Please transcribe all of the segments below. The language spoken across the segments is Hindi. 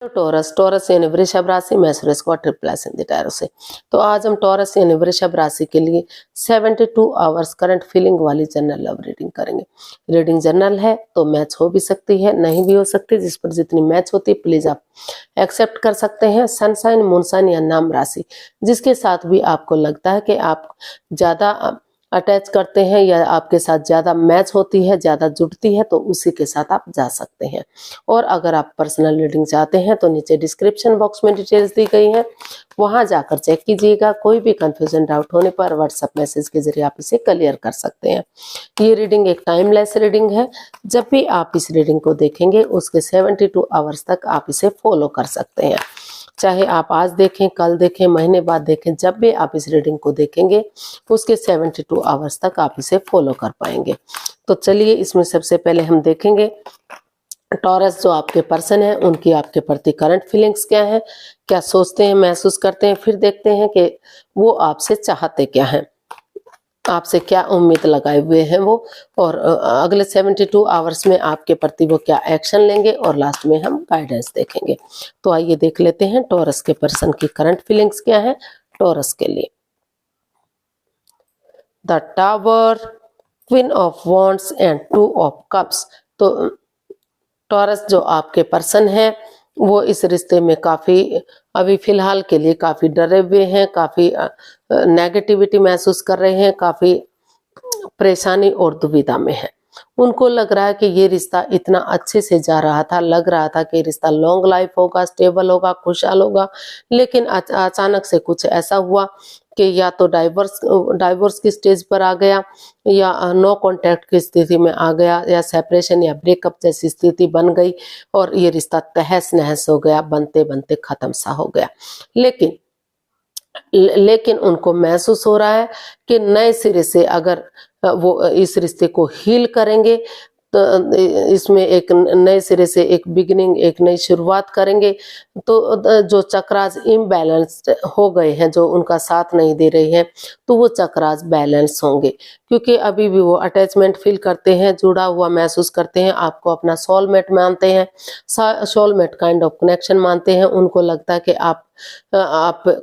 टॉरस, टॉरस यानी वृषभ राशि, मेषराशि को ट्रिपल एस हिंदी टैरो से। तो आज हम टॉरस यानी वृषभ राशि के लिए 72 आवर्स करंट फीलिंग वाली जनरल लव रीडिंग करेंगे। रीडिंग जनरल है तो मैच हो भी सकती है, नहीं भी हो सकती, जिस पर जितनी मैच होती है प्लीज आप एक्सेप्ट कर सकते हैं। सनसाइन, मूनसाइन या नाम राशि जिसके साथ भी आपको लगता है कि आप ज्यादा अटैच करते हैं या आपके साथ ज्यादा मैच होती है, ज्यादा जुड़ती है, तो उसी के साथ आप जा सकते हैं। और अगर आप पर्सनल रीडिंग चाहते हैं तो नीचे डिस्क्रिप्शन बॉक्स में डिटेल्स दी गई हैं, वहां जाकर चेक कीजिएगा। कोई भी कंफ्यूजन डाउट होने पर व्हाट्सएप मैसेज के जरिए आप इसे क्लियर कर सकते हैं। ये रीडिंग एक टाइमलेस रीडिंग है। जब भी आप इस रीडिंग को देखेंगे उसके 72 आवर्स तक आप इसे फॉलो कर सकते हैं। चाहे आप आज देखें, कल देखें, महीने बाद देखें, जब भी आप इस रीडिंग को देखेंगे उसके 72 आवर्स तक आप इसे फॉलो कर पाएंगे। तो चलिए इसमें सबसे पहले हम देखेंगे टॉरस जो आपके पर्सन है उनकी आपके प्रति करंट फीलिंग्स क्या है, क्या सोचते हैं, महसूस करते हैं। फिर देखते हैं कि वो आपसे चाहते क्या हैं, आपसे क्या उम्मीद लगाए हुए हैं वो, और अगले 72 आवर्स में आपके प्रति वो क्या एक्शन लेंगे, और लास्ट में हम गाइडेंस देखेंगे। तो आइए देख लेते हैं टॉरस के पर्सन की करंट फीलिंग्स क्या है टॉरस के लिए। The tower, queen of wands and 2 of cups. तो टॉरस जो आपके पर्सन है वो इस रिश्ते में काफी अभी फिलहाल के लिए काफी डरे हुए हैं, काफी नेगेटिविटी महसूस कर रहे हैं, काफी परेशानी और दुविधा में है। उनको लग रहा है कि ये रिश्ता इतना अच्छे से जा रहा था, लग रहा था कि रिश्ता लॉन्ग लाइफ होगा, स्टेबल होगा, खुशहाल होगा, लेकिन अचानक से कुछ ऐसा हुआ कि या तो डाइवोर्स की स्टेज पर आ गया, या नो कॉन्टैक्ट की स्थिति में आ गया, या सेपरेशन या ब्रेकअप जैसी स्थिति बन गई और ये रिश्ता तहस नहस हो गया, बनते बनते खत्म सा हो गया। लेकिन उनको महसूस हो रहा है कि नए सिरे से अगर वो इस रिश्ते को हील करेंगे तो इसमें एक नए सिरे से एक बिगिनिंग, एक नई शुरुआत करेंगे, तो जो चक्रास इम्बैलेंस्ड हो गए हैं, जो उनका साथ नहीं दे रही हैं, तो वो चक्रास बैलेंस होंगे। क्योंकि अभी भी वो अटैचमेंट फील करते हैं, जुड़ा हुआ महसूस करते हैं, आपको अपना सोलमेट मानते हैं, सोलमेट काइंड ऑफ कनेक्शन मानते हैं। उनको लगता है कि आप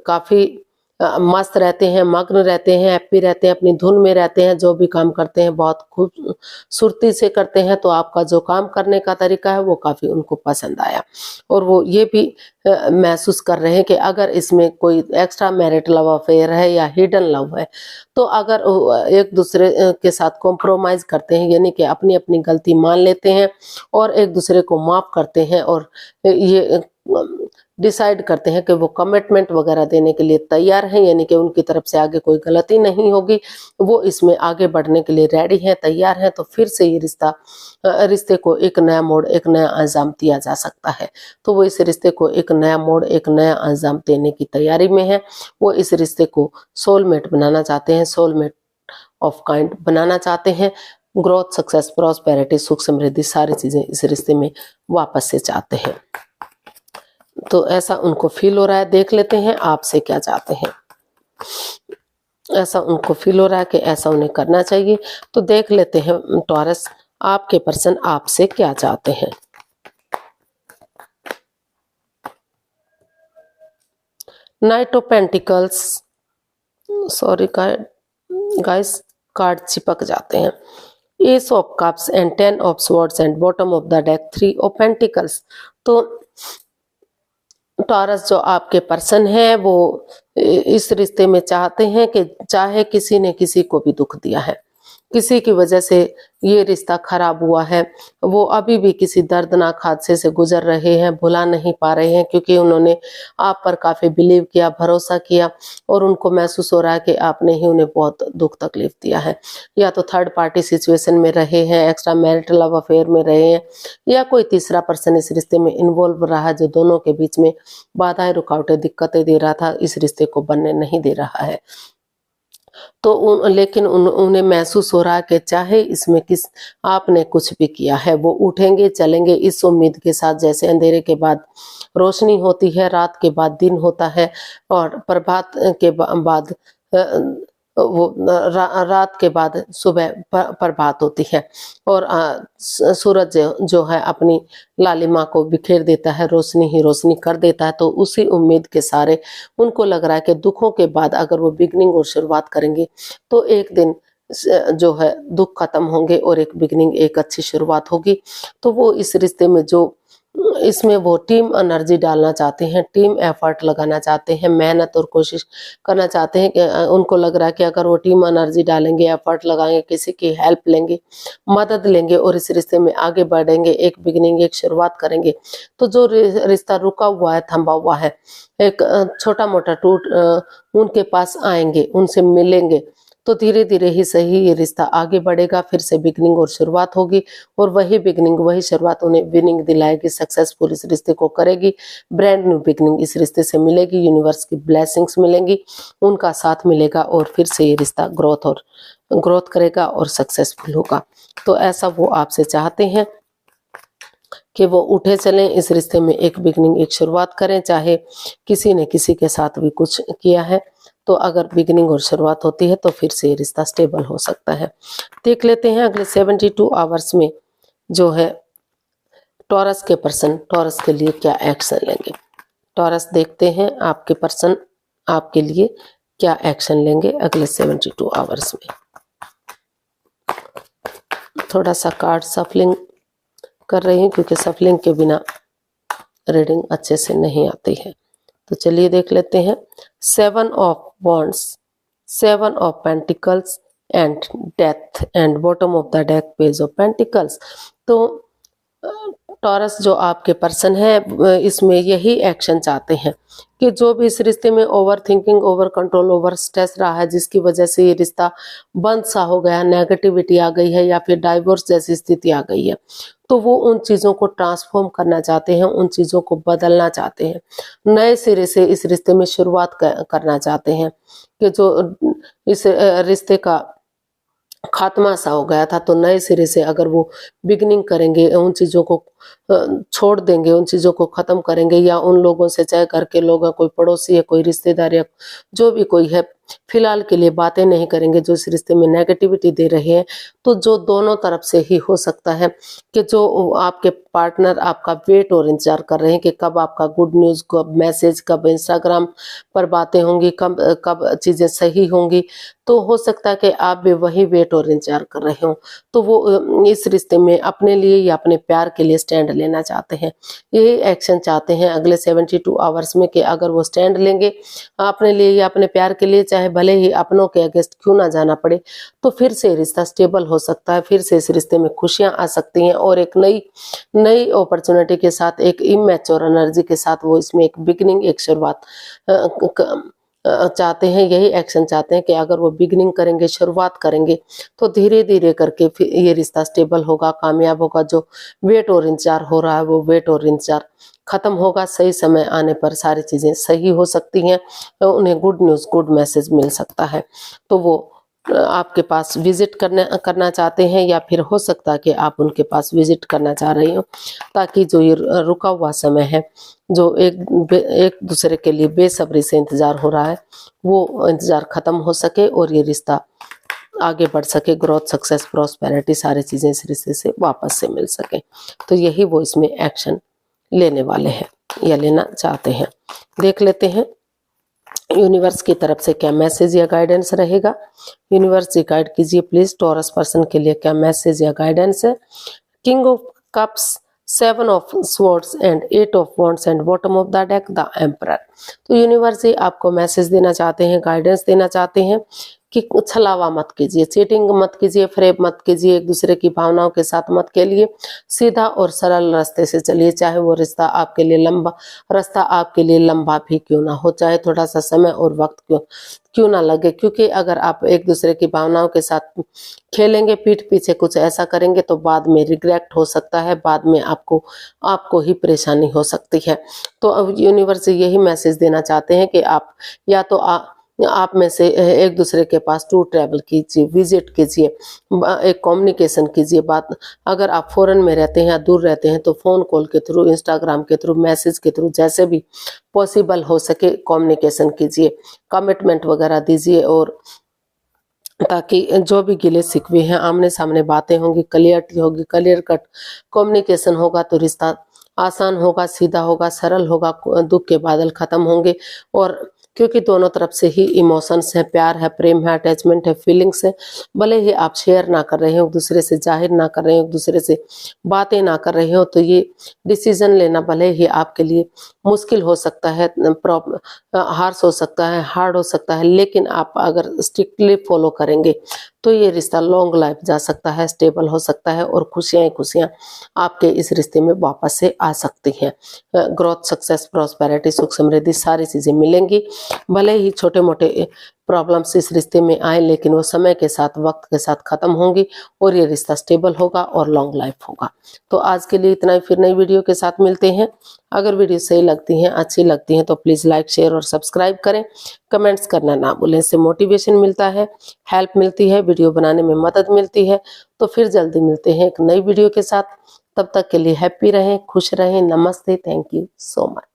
काफी मस्त रहते हैं, मग्न रहते हैं, हैप्पी रहते हैं, अपनी धुन में रहते हैं, जो भी काम करते हैं बहुत खूबसूरती से करते हैं। तो आपका जो काम करने का तरीका है वो काफी उनको पसंद आया, और वो ये भी महसूस कर रहे हैं कि अगर इसमें कोई एक्स्ट्रा मैरिट लव अफेयर है या हिडन लव है, तो अगर एक दूसरे के साथ कॉम्प्रोमाइज करते हैं, यानी कि अपनी अपनी गलती मान लेते हैं और एक दूसरे को माफ करते हैं, और ये डिसाइड करते हैं कि वो कमिटमेंट वगैरह देने के लिए तैयार हैं, यानी कि उनकी तरफ से आगे कोई गलती नहीं होगी, वो इसमें आगे बढ़ने के लिए रेडी हैं, तैयार हैं, तो फिर से ये रिश्ते को एक नया मोड़, एक नया अंजाम दिया जा सकता है। तो वो इस रिश्ते को एक नया मोड़, एक नया अंजाम देने की तैयारी में है। वो इस रिश्ते को सोलमेट बनाना चाहते हैं, सोलमेट ऑफ काइंड बनाना चाहते हैं। ग्रोथ, सक्सेस, प्रॉस्पेरिटी, सुख समृद्धि, सारी चीजें इस रिश्ते में वापस से चाहते हैं। तो ऐसा उनको फील हो रहा है। देख लेते हैं आपसे क्या चाहते हैं। ऐसा उनको फील हो रहा है कि ऐसा उन्हें करना चाहिए। तो देख लेते हैं टॉरस आपके पर्सन आपसे क्या चाहते हैं। Night of pentacles, sorry guys, card चिपक जाते हैं। S of cups and 10 of swords and bottom of the deck 3 of pentacles. तो टॉरस जो आपके पर्सन है वो इस रिश्ते में चाहते हैं कि चाहे किसी ने किसी को भी दुख दिया है, किसी की वजह से ये रिश्ता खराब हुआ है, वो अभी भी किसी दर्दनाक हादसे से गुजर रहे हैं, भुला नहीं पा रहे हैं, क्योंकि उन्होंने आप पर काफी बिलीव किया, भरोसा किया, और उनको महसूस हो रहा है कि आपने ही उन्हें बहुत दुख तकलीफ दिया है। या तो थर्ड पार्टी सिचुएशन में रहे हैं, एक्स्ट्रा मैरिटल लव अफेयर में रहे हैं, या कोई तीसरा पर्सन इस रिश्ते में इन्वॉल्व रहा जो दोनों के बीच में बाधाएं, रुकावटें, दिक्कतें दे रहा था, इस रिश्ते को बनने नहीं दे रहा है। तो लेकिन उन्हें महसूस हो रहा है कि चाहे इसमें आपने कुछ भी किया है, वो उठेंगे चलेंगे इस उम्मीद के साथ, जैसे अंधेरे के बाद रोशनी होती है, रात के बाद दिन होता है, और प्रभात के बाद वो रात के बाद सुबह प्रभात होती है और सूरज जो है अपनी लालिमा को बिखेर देता है, रोशनी ही रोशनी कर देता है। तो उसी उम्मीद के सारे उनको लग रहा है कि दुखों के बाद अगर वो बिगनिंग और शुरुआत करेंगे तो एक दिन जो है दुख खत्म होंगे और एक बिगनिंग, एक अच्छी शुरुआत होगी। तो वो इस रिश्ते में जो इसमें वो टीम एनर्जी डालना चाहते हैं, टीम एफर्ट लगाना चाहते हैं, मेहनत और कोशिश करना चाहते हैं कि उनको लग रहा है कि अगर वो टीम एनर्जी डालेंगे, एफर्ट लगाएंगे, किसी की हेल्प लेंगे, मदद लेंगे और इस रिश्ते में आगे बढ़ेंगे, एक बिगिनिंग, एक शुरुआत करेंगे, तो जो रिश्ता रुका हुआ है, थमा हुआ है, एक छोटा मोटा टूट उनके पास आएंगे, उनसे मिलेंगे, तो धीरे धीरे ही सही ये रिश्ता आगे बढ़ेगा, फिर से बिगनिंग और शुरुआत होगी और वही बिगनिंग, वही शुरुआत उन्हें विनिंग दिलाएगी, सक्सेसफुल इस रिश्ते को करेगी, ब्रांड न्यू बिगनिंग इस रिश्ते से मिलेगी, यूनिवर्स की ब्लेसिंग्स मिलेंगी, उनका साथ मिलेगा और फिर से ये रिश्ता ग्रोथ करेगा और सक्सेसफुल होगा। तो ऐसा वो आपसे चाहते हैं कि वो उठे चलें, इस रिश्ते में एक बिगनिंग, एक शुरुआत करें, चाहे किसी ने किसी के साथ भी कुछ किया है, तो अगर बिगिनिंग और शुरुआत होती है तो फिर से ये रिश्ता स्टेबल हो सकता है। देख लेते हैं अगले 72 आवर्स में जो है टॉरस के पर्सन टॉरस के लिए क्या एक्शन लेंगे। टॉरस देखते हैं आपके पर्सन आपके लिए क्या एक्शन लेंगे अगले 72 आवर्स में। थोड़ा सा कार्ड सफलिंग कर रही हूँ क्योंकि सफलिंग के बिना रीडिंग अच्छे से नहीं आती है। तो चलिए देख लेते हैं। 7 of wands, 7 of pentacles and death and bottom of the deck page of pentacles. तो टॉरस जो आपके पर्सन है इसमें यही एक्शन चाहते हैं कि जो भी इस रिश्ते में over thinking, over control, over stress रहा है, जिसकी वजह से ये रिश्ता बंद सा हो गया, नेगेटिविटी आ गई है या फिर डाइवोर्स जैसी स्थिति आ गई है, तो वो उन चीज़ों को ट्रांसफॉर्म करना चाहते हैं, उन चीज़ों को बदलना चाहते हैं, नए सिरे से इस रिश्ते में शुरुआत करना चाहते हैं कि जो इस रिश्ते का खात्मा सा हो गया था, तो नए सिरे से अगर वो बिगनिंग करेंगे, उन चीज़ों को छोड़ देंगे, उन चीज़ों को ख़त्म करेंगे या उन लोगों से, चाहे घर के लोग हैं, कोई पड़ोसी है, कोई रिश्तेदार या जो भी कोई है, फिलहाल के लिए बातें नहीं करेंगे जो इस रिश्ते में नेगेटिविटी दे रहे हैं। तो जो दोनों तरफ से ही हो सकता है कि जो आपके पार्टनर आपका वेट और इंतजार कर रहे हैं कि कब आपका गुड न्यूज़, कब मैसेज, कब इंस्टाग्राम पर बातें होंगी, कब कब चीज़ें सही होंगी, तो हो सकता है कि आप भी वही वेट और इंतजार कर रहे हो। तो वो इस रिश्ते में अपने लिए या अपने प्यार के लिए स्टैंड लेना चाहते हैं, यही एक्शन चाहते हैं अगले 72 आवर्स में कि अगर वो स्टैंड लेंगे अपने लिए या अपने प्यार के लिए, चाहे भले ही अपनों के अगेंस्ट क्यों ना जाना पड़े, तो फिर से रिश्ता स्टेबल हो सकता है, फिर से इस रिश्ते में खुशियां आ सकती हैं और एक नई अपॉर्चुनिटी के साथ, एक इमैच्योर एनर्जी के साथ वो इसमें एक बिगिनिंग, एक शुरुआत चाहते हैं, यही एक्शन चाहते हैं कि अगर वो बिगिनिंग करेंगे, शुरुआत करेंगे, तो धीरे धीरे करके फिर ये रिश्ता स्टेबल होगा, कामयाब होगा। जो वेट और इंतजार हो रहा है वो वेट और इंतजार खत्म होगा, सही समय आने पर सारी चीज़ें सही हो सकती हैं, तो उन्हें गुड न्यूज़, गुड मैसेज मिल सकता है। तो वो आपके पास विजिट करना चाहते हैं या फिर हो सकता है कि आप उनके पास विजिट करना चाह रही हो, ताकि जो ये रुका हुआ समय है, जो एक दूसरे के लिए बेसब्री से इंतज़ार हो रहा है, वो इंतज़ार ख़त्म हो सके और ये रिश्ता आगे बढ़ सके, ग्रोथ, सक्सेस, प्रॉस्पेरिटी सारी चीज़ें इस रिश्ते से वापस से मिल सके। तो यही वो इसमें एक्शन लेने वाले हैं या लेना चाहते हैं। देख लेते हैं यूनिवर्स की तरफ से क्या मैसेज या गाइडेंस रहेगा। यूनिवर्स जी गाइड कीजिए प्लीज, टॉरस पर्सन के लिए क्या मैसेज या गाइडेंस है। King of cups, 7 of swords and 8 of wands and bottom of the deck the emperor. तो यूनिवर्स जी आपको मैसेज देना चाहते हैं, गाइडेंस देना चाहते हैं कि छलावा मत कीजिए, चीटिंग मत कीजिए, फ्रेब मत कीजिए, एक दूसरे की भावनाओं के साथ मत खेलिए, सीधा और सरल रास्ते से चलिए, चाहे वो रास्ता आपके लिए लंबा भी क्यों ना हो, चाहे थोड़ा सा समय और वक्त क्यों ना लगे, क्योंकि अगर आप एक दूसरे की भावनाओं के साथ खेलेंगे, पीठ पीछे कुछ ऐसा करेंगे, तो बाद में रिग्रेट हो सकता है, बाद में आपको ही परेशानी हो सकती है। तो अब यूनिवर्स यही मैसेज देना चाहते हैं कि आप या तो आप में से एक दूसरे के पास टूर ट्रैवल कीजिए, विजिट कीजिए, एक कम्युनिकेशन कीजिए। बात अगर आप फॉरेन में रहते हैं या दूर रहते हैं तो फ़ोन कॉल के थ्रू, इंस्टाग्राम के थ्रू, मैसेज के थ्रू, जैसे भी पॉसिबल हो सके कम्युनिकेशन कीजिए, कमिटमेंट वगैरह दीजिए और ताकि जो भी गिले शिकवे हैं, आमने सामने बातें होंगी, क्लियरिटी होगी, क्लियर कट कम्युनिकेशन होगा तो रिश्ता आसान होगा, सीधा होगा, सरल होगा, दुख के बादल खत्म होंगे। और क्योंकि दोनों तरफ से ही इमोशंस है, प्यार है, प्रेम है, अटैचमेंट है, फीलिंग्स है, भले ही आप शेयर ना कर रहे हो, एक दूसरे से जाहिर ना कर रहे हो, एक दूसरे से बातें ना कर रहे हो, तो ये डिसीजन लेना भले ही आपके लिए मुश्किल हो सकता है, हार्श हो सकता है, हार्ड हो सकता है, लेकिन आप अगर स्ट्रिक्टली फॉलो करेंगे तो ये रिश्ता लॉन्ग लाइफ जा सकता है, स्टेबल हो सकता है, और खुशियां ही खुशियां आपके इस रिश्ते में वापस से आ सकती हैं। ग्रोथ, सक्सेस, प्रॉस्पेरिटी, सुख समृद्धि सारी चीजें मिलेंगी। भले ही छोटे मोटे प्रॉब्लम्स इस रिश्ते में आए, लेकिन वो समय के साथ, वक्त के साथ खत्म होंगी और ये रिश्ता स्टेबल होगा और लॉन्ग लाइफ होगा। तो आज के लिए इतना ही, फिर नई वीडियो के साथ मिलते हैं। अगर वीडियो सही लगती हैं, अच्छी लगती हैं तो प्लीज़ लाइक, शेयर और सब्सक्राइब करें। कमेंट्स करना ना भूलें, इससे मोटिवेशन मिलता है, हेल्प मिलती है, वीडियो बनाने में मदद मिलती है। तो फिर जल्दी मिलते हैं एक नई वीडियो के साथ। तब तक के लिए हैप्पी रहें, खुश रहें। नमस्ते, थैंक यू सो मच।